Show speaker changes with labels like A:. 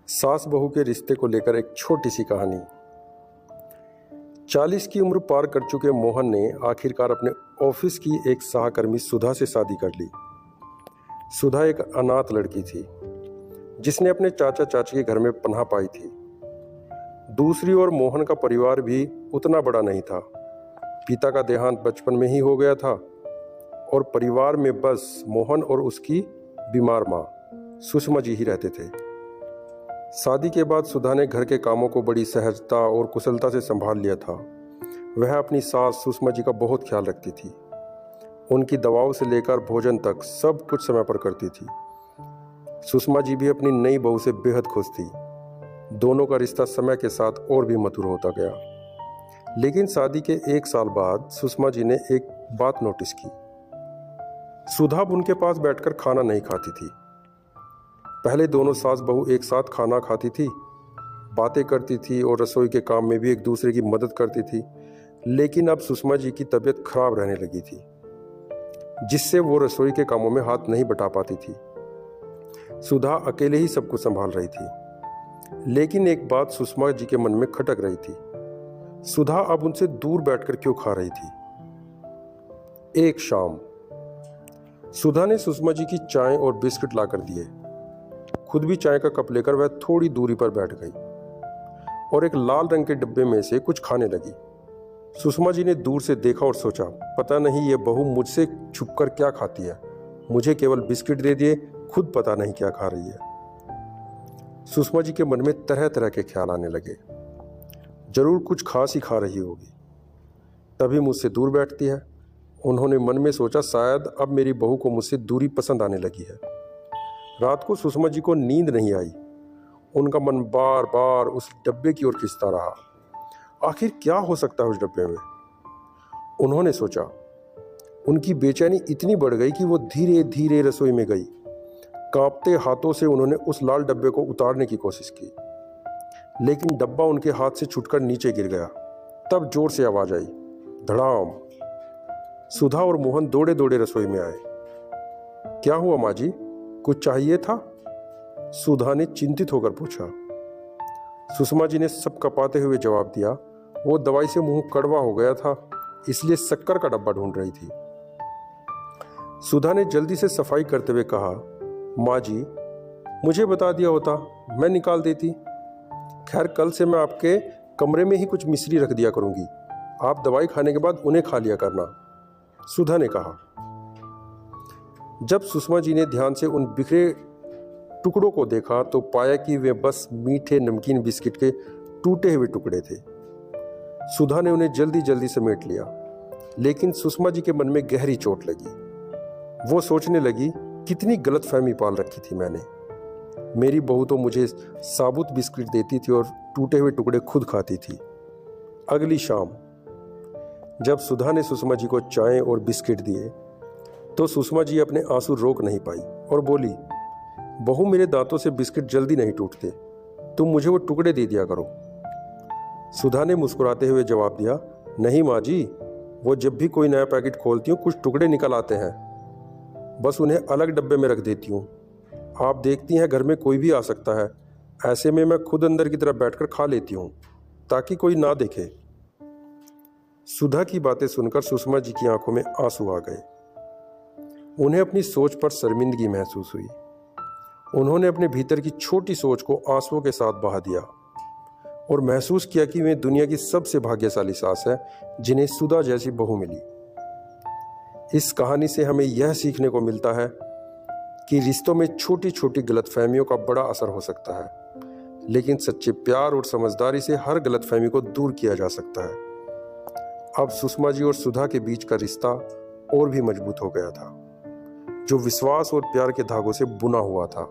A: सास बहू के रिश्ते को लेकर एक छोटी सी कहानी। 40 की उम्र पार कर चुके मोहन ने आखिरकार अपने ऑफिस की एक सहकर्मी सुधा से शादी कर ली। सुधा एक अनाथ लड़की थी जिसने अपने चाचा चाची के घर में पनाह पाई थी। दूसरी ओर मोहन का परिवार भी उतना बड़ा नहीं था। पिता का देहांत बचपन में ही हो गया था और परिवार में बस मोहन और उसकी बीमार माँ सुषमा जी ही रहते थे। शादी के बाद सुधा ने घर के कामों को बड़ी सहजता और कुशलता से संभाल लिया था। वह अपनी सास सुषमा जी का बहुत ख्याल रखती थी। उनकी दवाओं से लेकर भोजन तक सब कुछ समय पर करती थी। सुषमा जी भी अपनी नई बहू से बेहद खुश थी। दोनों का रिश्ता समय के साथ और भी मधुर होता गया। लेकिन शादी के 1 साल बाद सुषमा जी ने एक बात नोटिस की। सुधा अब उनके पास बैठकर खाना नहीं खाती थी। पहले दोनों सास बहू एक साथ खाना खाती थी, बातें करती थी और रसोई के काम में भी एक दूसरे की मदद करती थी। लेकिन अब सुषमा जी की तबीयत खराब रहने लगी थी, जिससे वो रसोई के कामों में हाथ नहीं बटा पाती थी। सुधा अकेले ही सब कुछ संभाल रही थी। लेकिन एक बात सुषमा जी के मन में खटक रही थी। सुधा अब उनसे दूर बैठकर क्यों खा रही थी। एक शाम सुधा ने सुषमा जी की चाय और बिस्किट लाकर दिए। खुद भी चाय का कप लेकर वह थोड़ी दूरी पर बैठ गई और एक लाल रंग के डब्बे में से कुछ खाने लगी। सुषमा जी ने दूर से देखा और सोचा, पता नहीं ये बहू मुझसे छुपकर क्या खाती है। मुझे केवल बिस्किट दे दिए, खुद पता नहीं क्या खा रही है। सुषमा जी के मन में तरह तरह के ख्याल आने लगे। जरूर कुछ खास ही खा रही होगी, तभी मुझसे दूर बैठती है। उन्होंने मन में सोचा, शायद अब मेरी बहू को मुझसे दूरी पसंद आने लगी है। रात को सुषमा जी को नींद नहीं आई। उनका मन बार बार उस डब्बे की ओर खिंचता रहा। आखिर क्या हो सकता है उस डब्बे में, उन्होंने सोचा। उनकी बेचैनी इतनी बढ़ गई कि वो धीरे धीरे रसोई में गई। कांपते हाथों से उन्होंने उस लाल डब्बे को उतारने की कोशिश की, लेकिन डब्बा उनके हाथ से छूटकर नीचे गिर गया। तब जोर से आवाज आई, धड़ाम। सुधा और मोहन दौड़े दौड़े रसोई में आए। क्या हुआ माँ जी, कुछ चाहिए था? सुधा ने चिंतित होकर पूछा। सुषमा जी ने सब कपाते हुए जवाब दिया, वो दवाई से मुंह कड़वा हो गया था, इसलिए शक्कर का डब्बा ढूंढ रही थी। सुधा ने जल्दी से सफाई करते हुए कहा, माँ जी, मुझे बता दिया होता, मैं निकाल देती। खैर, कल से मैं आपके कमरे में ही कुछ मिश्री रख दिया करूंगी। आप दवाई खाने के बाद उन्हें खा लिया करना, सुधा ने कहा। जब सुषमा जी ने ध्यान से उन बिखरे टुकड़ों को देखा तो पाया कि वे बस मीठे नमकीन बिस्किट के टूटे हुए टुकड़े थे। सुधा ने उन्हें जल्दी जल्दी समेट लिया, लेकिन सुषमा जी के मन में गहरी चोट लगी। वो सोचने लगी, कितनी गलतफहमी पाल रखी थी मैंने। मेरी बहू तो मुझे साबुत बिस्किट देती थी और टूटे हुए टुकड़े खुद खाती थी। अगली शाम जब सुधा ने सुषमा जी को चाय और बिस्किट दिए तो सुषमा जी अपने आंसू रोक नहीं पाई और बोली, बहू, मेरे दांतों से बिस्किट जल्दी नहीं टूटते, तुम मुझे वो टुकड़े दे दिया करो। सुधा ने मुस्कुराते हुए जवाब दिया, नहीं माँ जी, वो जब भी कोई नया पैकेट खोलती हूँ कुछ टुकड़े निकल आते हैं, बस उन्हें अलग डब्बे में रख देती हूँ। आप देखती हैं घर में कोई भी आ सकता है, ऐसे में मैं खुद अंदर की तरफ बैठकर खा लेती हूँ ताकि कोई ना देखे। सुधा की बातें सुनकर सुषमा जी की आंखों में आंसू आ गए। उन्हें अपनी सोच पर शर्मिंदगी महसूस हुई। उन्होंने अपने भीतर की छोटी सोच को आंसुओं के साथ बहा दिया और महसूस किया कि वे दुनिया की सबसे भाग्यशाली सास है जिन्हें सुधा जैसी बहू मिली। इस कहानी से हमें यह सीखने को मिलता है कि रिश्तों में छोटी छोटी गलतफहमियों का बड़ा असर हो सकता है, लेकिन सच्चे प्यार और समझदारी से हर गलतफहमी को दूर किया जा सकता है। अब सुषमा जी और सुधा के बीच का रिश्ता और भी मजबूत हो गया था, जो विश्वास और प्यार के धागों से बुना हुआ था।